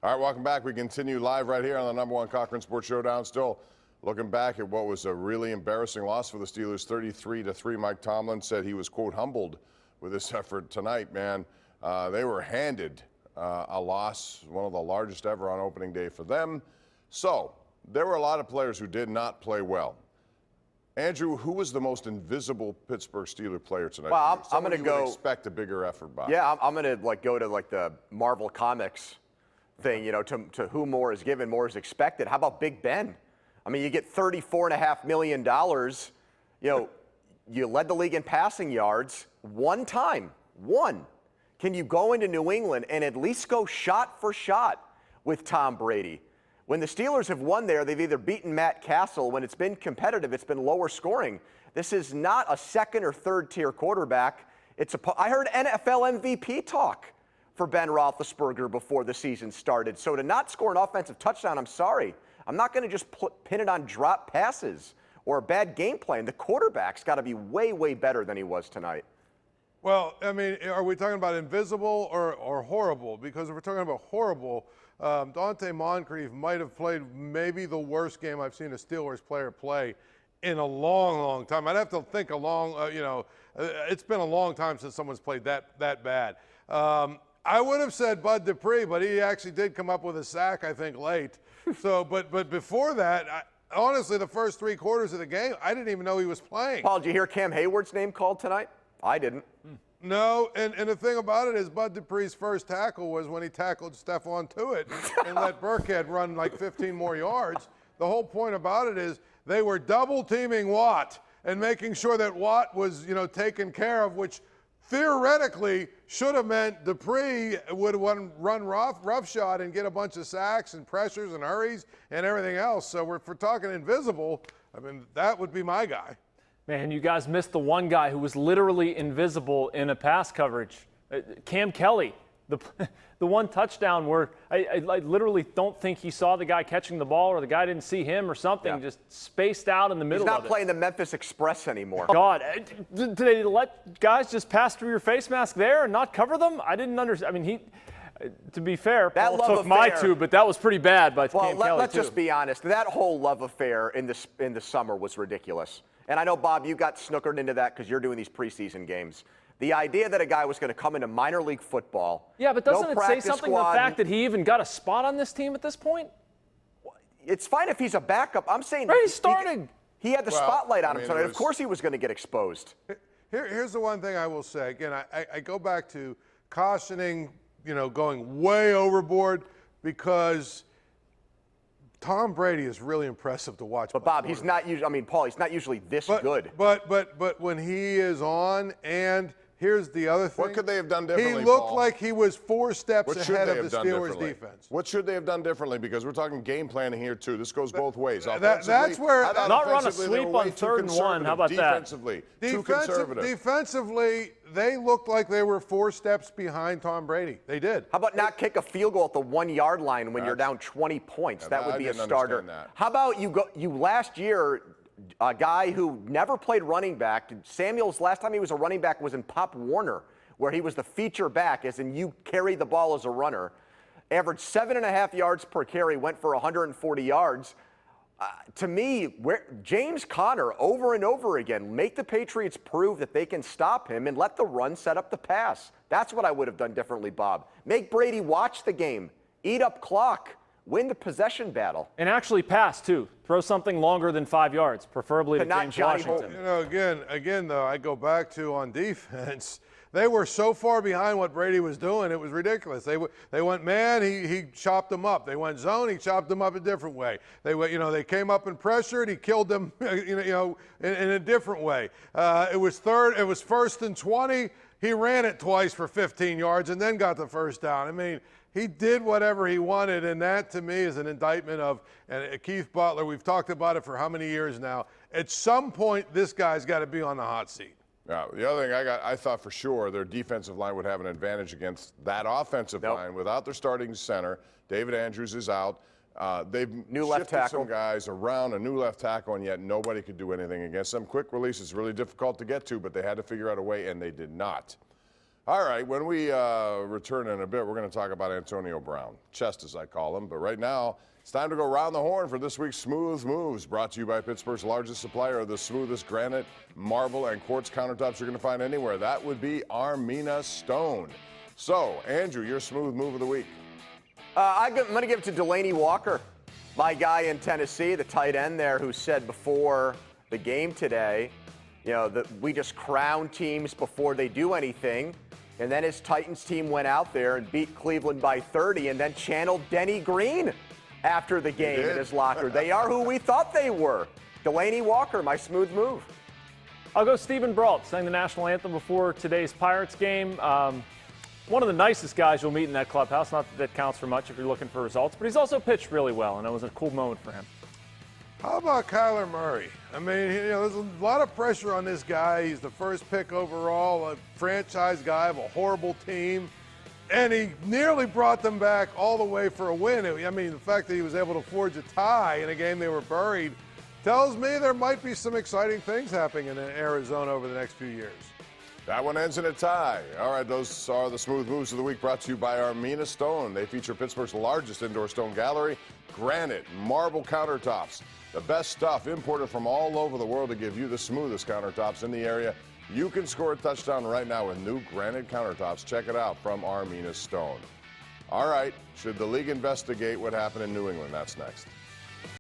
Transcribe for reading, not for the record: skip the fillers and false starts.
All right, welcome back. We continue live right here on the #1 Cochran Sports Showdown. Still looking back at what was a really embarrassing loss for the Steelers, 33-3. Mike Tomlin said he was, quote, humbled with this effort tonight, man. They were handed a loss, one of the largest ever on opening day for them. So there were a lot of players who did not play well. Andrew, who was the most invisible Pittsburgh Steelers player tonight? Well, I'm going to go. Expect a bigger effort by. Yeah, I'm going to go to the Marvel Comics thing. To whom more is given, more is expected. How about Big Ben? I mean, you get $34.5 million. You led the league in passing yards one time. One. Can you go into New England and at least go shot for shot with Tom Brady? When the Steelers have won there, they've either beaten Matt Castle. When it's been competitive, it's been lower scoring. This is not a second or third tier quarterback. I heard NFL MVP talk for Ben Roethlisberger before the season started. So to not score an offensive touchdown, I'm sorry. I'm not going to just pin it on drop passes or a bad game plan. The quarterback's got to be way, way better than he was tonight. Well, I mean, are we talking about invisible or horrible? Because if we're talking about horrible, Dante Moncrief might have played maybe the worst game I've seen a Steelers player play in a long, long time. I'd have to think it's been a long time since someone's played that bad. I would have said Bud Dupree, but he actually did come up with a sack, I think, late. So, but before that, honestly, the first 3 quarters of the game, I didn't even know he was playing. Paul, did you hear Cam Hayward's name called tonight? I didn't. No, and the thing about it is Bud Dupree's first tackle was when he tackled Stephon Tuitt and let Burkhead run like 15 more yards. The whole point about it is they were double-teaming Watt and making sure that Watt was, taken care of, which theoretically should have meant Dupree would run roughshod and get a bunch of sacks and pressures and hurries and everything else. So if we're talking invisible, I mean, that would be my guy. Man, you guys missed the one guy who was literally invisible in a pass coverage. Cam Kelly, the one touchdown where I literally don't think he saw the guy catching the ball or the guy didn't see him or something, just spaced out in the middle of it. He's not playing the Memphis Express anymore. God, did they let guys just pass through your face mask there and not cover them? I didn't understand. I mean, to be fair, Paul took my two, but that was pretty bad by Cam Kelly, let's just be honest. That whole love affair in the summer was ridiculous. And I know, Bob, you got snookered into that because you're doing these preseason games. The idea that a guy was going to come into minor league football. Yeah, but doesn't it say something the fact that he even got a spot on this team at this point? It's fine if he's a backup. I'm saying he's starting. He had the spotlight on him tonight. Of course he was going to get exposed. Here's the one thing I will say. Again, I go back to cautioning, going way overboard because Tom Brady is really impressive to watch. But Bob, he's not usually. I mean, Paul, he's not usually this good. But when he is on, and here's the other thing. What could they have done differently? He looked Paul? like he was 4 steps ahead of the Steelers' defense. What should they have done differently? Because we're talking game planning here too. This goes both ways. That's where not run a sweep on 3rd and 1. How about defensively, that? Too conservative. Defensively, they looked like they were 4 steps behind Tom Brady. They did. How about not kick a field goal at the 1-yard line when you're down 20 points? That would be a starter. How about you last year? A guy who never played running back. Samuel's last time he was a running back was in Pop Warner, where he was the feature back, as in you carry the ball as a runner. Averaged 7.5 yards per carry, went for 140 yards. To me, James Conner, over and over again, make the Patriots prove that they can stop him and let the run set up the pass. That's what I would have done differently, Bob. Make Brady watch the game, eat up clock, win the possession battle. And actually pass, too. Throw something longer than 5 yards, preferably to James Washington. Again, though, I go back to on defense. They were so far behind what Brady was doing, it was ridiculous. They went man, he chopped them up. They went zone, he chopped them up a different way. They came up and pressured, he killed them, in a different way. It was 1st and 20. He ran it twice for 15 yards and then got the first down. I mean, he did whatever he wanted, and that to me is an indictment of Keith Butler. We've talked about it for how many years now. At some point, this guy's got to be on the hot seat. Yeah, the other thing I thought for sure their defensive line would have an advantage against that offensive line without their starting center. David Andrews is out. They've shifted some guys around, a new left tackle, and yet nobody could do anything against them. Quick release is really difficult to get to, but they had to figure out a way, and they did not. All right, when we return in a bit, we're going to talk about Antonio Brown, Chest as I call him. But right now, it's time to go round the horn for this week's Smooth Moves, brought to you by Pittsburgh's largest supplier of the smoothest granite, marble, and quartz countertops you're going to find anywhere. That would be Armina Stone. So, Andrew, your Smooth Move of the week. I'm going to give it to Delaney Walker, my guy in Tennessee, the tight end there, who said before the game today, you know, that we just crown teams before they do anything. And then his Titans team went out there and beat Cleveland by 30 and then channeled Denny Green after the game in his locker. They are who we thought they were. Delaney Walker, my Smooth Move. I'll go Stephen Brault, sang the national anthem before today's Pirates game. One of the nicest guys you'll meet in that clubhouse. Not that that counts for much if you're looking for results, but he's also pitched really well, and it was a cool moment for him. How about Kyler Murray? I mean, you know, there's a lot of pressure on this guy. He's the first pick overall, a franchise guy of a horrible team, and he nearly brought them back all the way for a win. I mean, the fact that he was able to forge a tie in a game they were buried tells me there might be some exciting things happening in Arizona over the next few years. That one ends in a tie. All right, those are the Smooth Moves of the week, brought to you by Armina Stone. They feature Pittsburgh's largest indoor stone gallery, granite, marble countertops. The best stuff imported from all over the world to give you the smoothest countertops in the area. You can score a touchdown right now with new granite countertops. Check it out from Armina Stone. All right, should the league investigate what happened in New England? That's next.